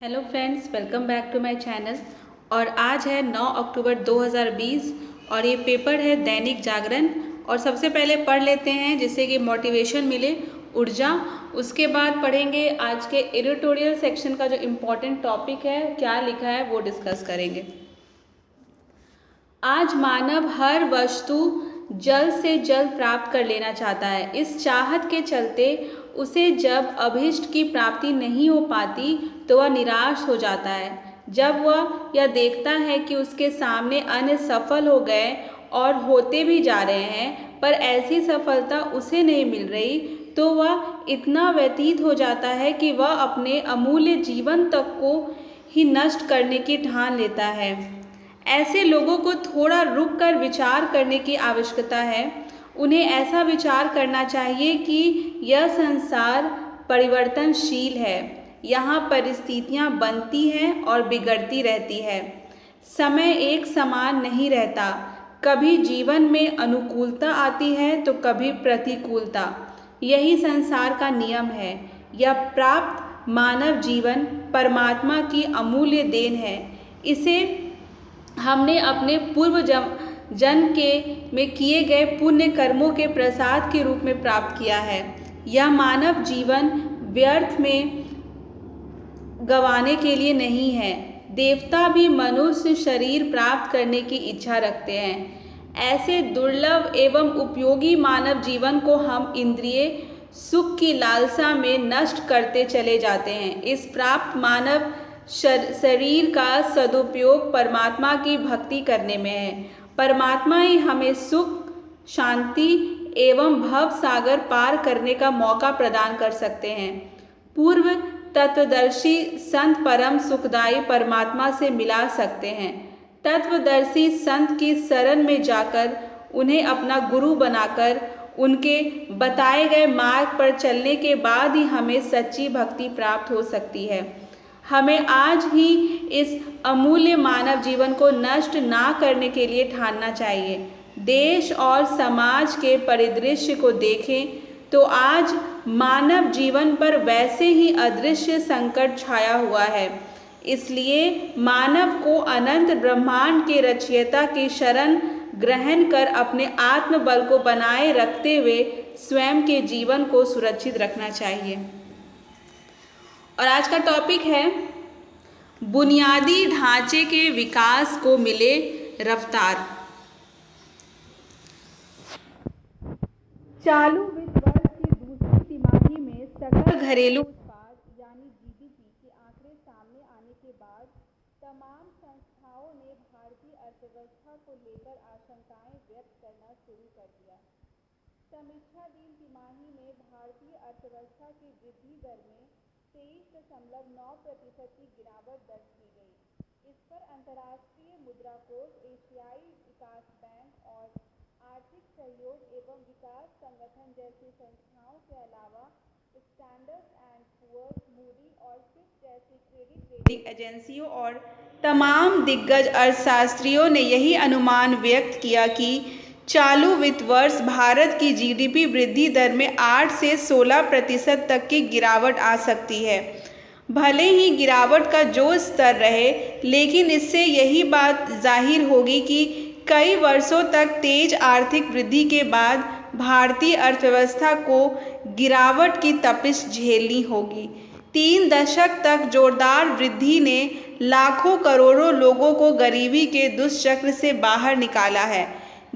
Hello friends, welcome back to my channel. और आज है 9 अक्टूबर 2020 और ये पेपर है दैनिक जागरण। और सबसे पहले पढ़ लेते हैं जिससे कि मोटिवेशन मिले, ऊर्जा। उसके बाद पढ़ेंगे आज के एडिटोरियल सेक्शन का जो इम्पोर्टेंट टॉपिक है, क्या लिखा है वो डिस्कस करेंगे। आज मानव हर वस्तु जल्द से जल्द प्राप्त कर लेना चाहता है। इस चाहत के चलते उसे जब अभीष्ट की प्राप्ति नहीं हो पाती तो वह निराश हो जाता है। जब वह यह देखता है कि उसके सामने अन्य सफल हो गए और होते भी जा रहे हैं, पर ऐसी सफलता उसे नहीं मिल रही, तो वह इतना व्यतीत हो जाता है कि वह अपने अमूल्य जीवन तक को ही नष्ट करने की ठान लेता है। ऐसे लोगों को थोड़ा रुक कर विचार करने की आवश्यकता है। उन्हें ऐसा विचार करना चाहिए कि यह संसार परिवर्तनशील है। यहाँ परिस्थितियाँ बनती हैं और बिगड़ती रहती है। समय एक समान नहीं रहता। कभी जीवन में अनुकूलता आती है तो कभी प्रतिकूलता। यही संसार का नियम है। यह प्राप्त मानव जीवन परमात्मा की अमूल्य देन है। इसे हमने अपने पूर्व जन्म के में किए गए पुण्य कर्मों के प्रसाद के रूप में प्राप्त किया है। यह मानव जीवन व्यर्थ में गंवाने के लिए नहीं है। देवता भी मनुष्य शरीर प्राप्त करने की इच्छा रखते हैं। ऐसे दुर्लभ एवं उपयोगी मानव जीवन को हम इंद्रिय सुख की लालसा में नष्ट करते चले जाते हैं। इस प्राप्त मानव शरीर का सदुपयोग परमात्मा की भक्ति करने में है। परमात्मा ही हमें सुख, शांति एवं भव सागर पार करने का मौका प्रदान कर सकते हैं। पूर्व तत्वदर्शी संत परम सुखदायी परमात्मा से मिला सकते हैं। तत्वदर्शी संत की शरण में जाकर उन्हें अपना गुरु बनाकर उनके बताए गए मार्ग पर चलने के बाद ही हमें सच्ची भक्ति प्राप्त हो सकती है। हमें आज ही इस अमूल्य मानव जीवन को नष्ट ना करने के लिए ठानना चाहिए। देश और समाज के परिदृश्य को देखें तो आज मानव जीवन पर वैसे ही अदृश्य संकट छाया हुआ है। इसलिए मानव को अनंत ब्रह्मांड के रचयिता की शरण ग्रहण कर अपने आत्मबल को बनाए रखते हुए स्वयं के जीवन को सुरक्षित रखना चाहिए। और आज का टॉपिक है बुनियादी ढांचे के विकास को मिले रफ्तार। चालू वित्त वर्ष की दूसरी तिमाही में सकल घरेलू उत्पाद यानी जीडीपी के आंकड़े सामने आने के बाद तमाम संस्थाओं ने भारतीय अर्थव्यवस्था को लेकर आशंकाएं व्यक्त करना शुरू कर दिया। समीक्षाधीन तिमाही में भारतीय अर्थव्यवस्था की वृद्धि दर में 23.9% की गिरावट दर्ज की गई। इस पर अंतर्राष्ट्रीय मुद्रा कोष, एशियाई विकास बैंक और आर्थिक सहयोग एवं विकास संगठन जैसी संस्थाओं के अलावा स्टैंडर्ड एंड पुअर्स, मूडी और फिच जैसी क्रेडिट रेटिंग एजेंसियों और तमाम दिग्गज अर्थशास्त्रियों ने यही अनुमान व्यक्त किया कि चालू वित्त वर्ष भारत की जीडीपी वृद्धि दर में 8 से 16% तक की गिरावट आ सकती है। भले ही गिरावट का जो स्तर रहे, लेकिन इससे यही बात जाहिर होगी कि कई वर्षों तक तेज आर्थिक वृद्धि के बाद भारतीय अर्थव्यवस्था को गिरावट की तपिश झेलनी होगी। 3 दशक तक जोरदार वृद्धि ने लाखों करोड़ों लोगों को गरीबी के दुष्चक्र से बाहर निकाला है।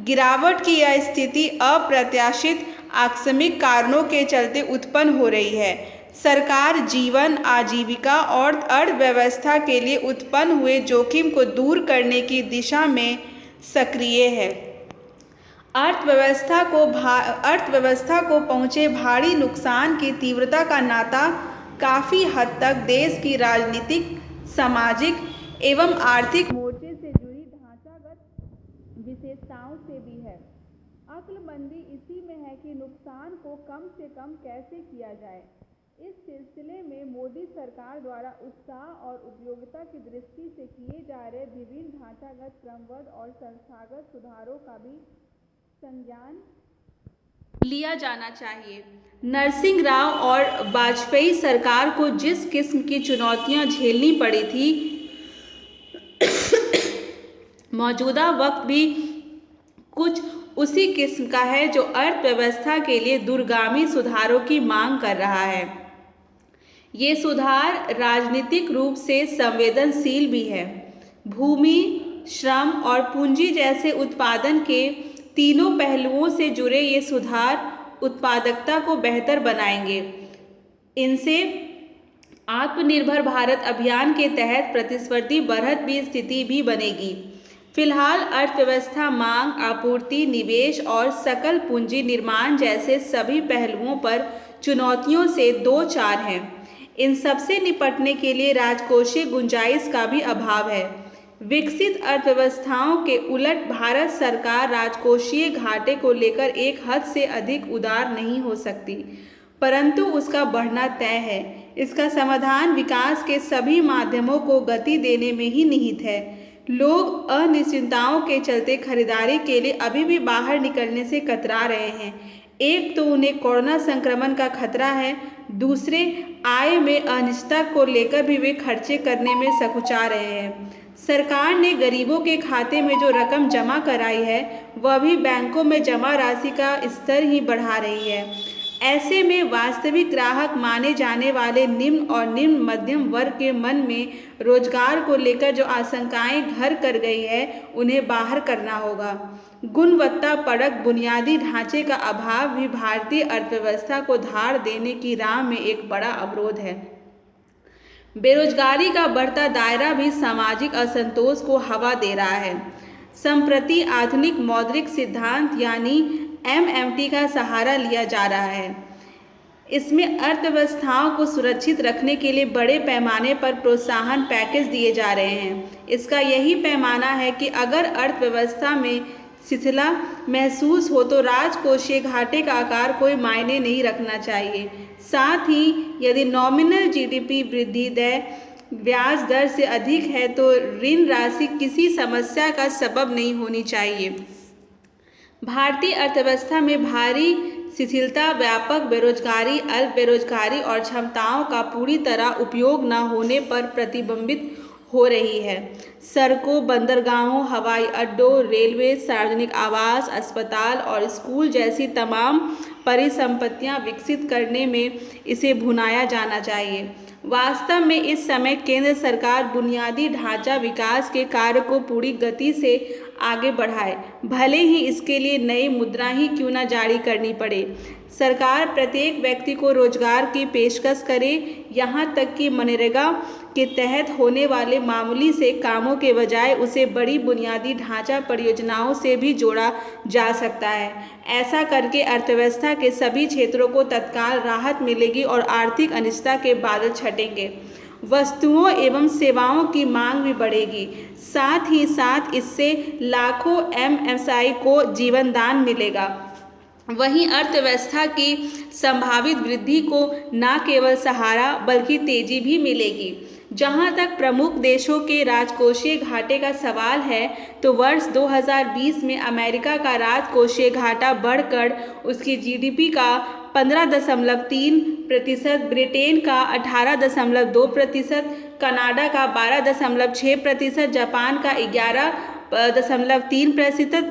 गिरावट की यह स्थिति अप्रत्याशित आकस्मिक कारणों के चलते उत्पन्न हो रही है। सरकार जीवन, आजीविका और अर्थव्यवस्था के लिए उत्पन्न हुए जोखिम को दूर करने की दिशा में सक्रिय है। अर्थव्यवस्था को पहुंचे भारी नुकसान की तीव्रता का नाता काफ़ी हद तक देश की राजनीतिक, सामाजिक एवं आर्थिक मोर्चे से जुड़ी ढांचागत विशेषताओं से भी है। अक्लमंदी इसी में है कि नुकसान को कम से कम कैसे किया जाए। इस सिलसिले में मोदी सरकार द्वारा उत्साह और उपयोगिता की दृष्टि से किए जा रहे विभिन्न ढांचागत, क्रमबद्ध और संस्थागत सुधारों का भी संज्ञान लिया जाना चाहिए। नरसिंह राव और वाजपेयी सरकार को जिस किस्म की चुनौतियां झेलनी पड़ी थी, मौजूदा वक्त भी कुछ उसी किस्म का है जो अर्थव्यवस्था के लिए दूरगामी सुधारों की मांग कर रहा है। ये सुधार राजनीतिक रूप से संवेदनशील भी है। भूमि, श्रम और पूंजी जैसे उत्पादन के तीनों पहलुओं से जुड़े ये सुधार उत्पादकता को बेहतर बनाएंगे। इनसे आत्मनिर्भर भारत अभियान के तहत प्रतिस्पर्धी बढ़त भी स्थिति भी बनेगी। फिलहाल अर्थव्यवस्था मांग, आपूर्ति, निवेश और सकल पूंजी निर्माण जैसे सभी पहलुओं पर चुनौतियों से दो चार हैं। इन सबसे निपटने के लिए राजकोषीय गुंजाइश का भी अभाव है। विकसित अर्थव्यवस्थाओं के उलट भारत सरकार राजकोषीय घाटे को लेकर एक हद से अधिक उदार नहीं हो सकती, परंतु उसका बढ़ना तय है। इसका समाधान विकास के सभी माध्यमों को गति देने में ही निहित है। लोग अनिश्चितताओं के चलते खरीदारी के लिए अभी भी बाहर निकलने से कतरा रहे हैं। एक तो उन्हें कोरोना संक्रमण का खतरा है, दूसरे आय में अनिश्चितता को लेकर भी वे खर्चे करने में सकुचा रहे हैं। सरकार ने गरीबों के खाते में जो रकम जमा कराई है, वह भी बैंकों में जमा राशि का स्तर ही बढ़ा रही है। ऐसे में वास्तविक ग्राहक माने जाने वाले निम्न और निम्न मध्यम वर्ग के मन में रोजगार को लेकर जो आशंकाएं घर कर गई है, उन्हें बाहर करना होगा। गुणवत्तापरक बुनियादी ढांचे का अभाव भी भारतीय अर्थव्यवस्था को धार देने की राह में एक बड़ा अवरोध है। बेरोजगारी का बढ़ता दायरा भी सामाजिक असंतोष को हवा दे रहा है। संप्रति आधुनिक मौद्रिक सिद्धांत यानी MMT का सहारा लिया जा रहा है। इसमें अर्थव्यवस्थाओं को सुरक्षित रखने के लिए बड़े पैमाने पर प्रोत्साहन पैकेज दिए जा रहे हैं। इसका यही पैमाना है कि अगर अर्थव्यवस्था में शिथिलता महसूस हो तो राजकोषीय घाटे का आकार कोई मायने नहीं रखना चाहिए। साथ ही यदि नॉमिनल GDP वृद्धि दर ब्याज दर से अधिक है तो ऋण राशि किसी समस्या का सबब नहीं होनी चाहिए। भारतीय अर्थव्यवस्था में भारी शिथिलता, व्यापक बेरोजगारी, अल्प बेरोजगारी और क्षमताओं का पूरी तरह उपयोग न होने पर प्रतिबिंबित हो रही है। सड़कों, बंदरगाहों, हवाई अड्डों, रेलवे, सार्वजनिक आवास, अस्पताल और स्कूल जैसी तमाम परिसंपत्तियां विकसित करने में इसे भुनाया जाना चाहिए। वास्तव में इस समय केंद्र सरकार बुनियादी ढांचा विकास के कार्य को पूरी गति से आगे बढ़ाए, भले ही इसके लिए नई मुद्रा ही क्यों न जारी करनी पड़े। सरकार प्रत्येक व्यक्ति को रोजगार की पेशकश करे, यहाँ तक कि मनरेगा के तहत होने वाले मामूली से कामों के बजाय उसे बड़ी बुनियादी ढांचा परियोजनाओं से भी जोड़ा जा सकता है। ऐसा करके अर्थव्यवस्था के सभी क्षेत्रों को तत्काल राहत मिलेगी और आर्थिक अनिश्चितता के बादल छटेंगे। वस्तुओं एवं सेवाओं की मांग भी बढ़ेगी। साथ ही साथ इससे लाखों MSI को जीवनदान मिलेगा। वहीं अर्थव्यवस्था की संभावित वृद्धि को न केवल सहारा बल्कि तेजी भी मिलेगी। जहां तक प्रमुख देशों के राजकोषीय घाटे का सवाल है, तो वर्ष 2020 में अमेरिका का राजकोषीय घाटा बढ़कर उसकी GDP का 15.3%, ब्रिटेन का 18.2%, कनाडा का 12.6%, जापान का 11.3%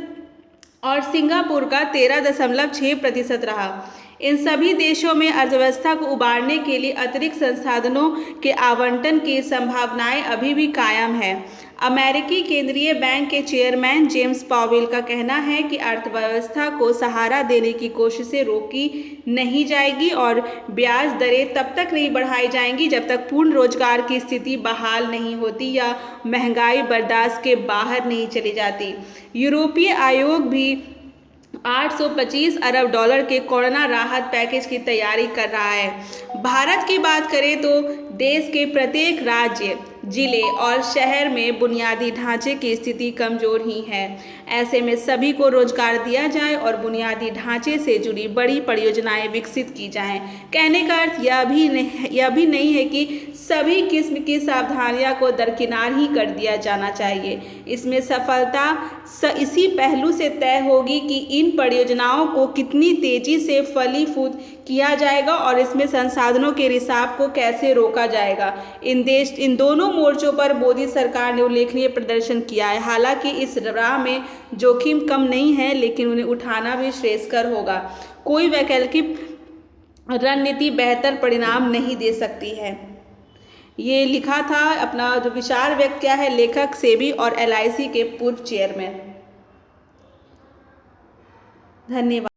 और सिंगापुर का 13.6% रहा। इन सभी देशों में अर्थव्यवस्था को उबारने के लिए अतिरिक्त संसाधनों के आवंटन की संभावनाएं अभी भी कायम है। अमेरिकी केंद्रीय बैंक के चेयरमैन जेम्स पावेल का कहना है कि अर्थव्यवस्था को सहारा देने की कोशिशें रोकी नहीं जाएगी और ब्याज दरें तब तक नहीं बढ़ाई जाएंगी जब तक पूर्ण रोजगार की स्थिति बहाल नहीं होती या महंगाई बर्दाश्त के बाहर नहीं चली जाती। यूरोपीय आयोग भी 825 अरब डॉलर के कोरोना राहत पैकेज की तैयारी कर रहा है। भारत की बात करें तो देश के प्रत्येक राज्य जिले और शहर में बुनियादी ढांचे की स्थिति कमज़ोर ही है। ऐसे में सभी को रोजगार दिया जाए और बुनियादी ढांचे से जुड़ी बड़ी परियोजनाएं विकसित की जाएं। कहने का अर्थ यह भी नहीं है कि सभी किस्म की सावधानियां को दरकिनार ही कर दिया जाना चाहिए। इसमें सफलता इसी पहलू से तय होगी कि इन परियोजनाओं को कितनी तेजी से फलीभूत किया जाएगा और इसमें संसाधनों के रिसाव को कैसे रोका जाएगा। इन दोनों मोर्चों पर मोदी सरकार ने उल्लेखनीय प्रदर्शन किया है। हालांकि इस राह में जोखिम कम नहीं है, लेकिन उन्हें उठाना भी श्रेयस्कर होगा। कोई वैकल्पिक रणनीति बेहतर परिणाम नहीं दे सकती है। ये लिखा था, अपना जो विचार व्यक्त किया है लेखक सेबी और LIC के पूर्व चेयरमैन। धन्यवाद।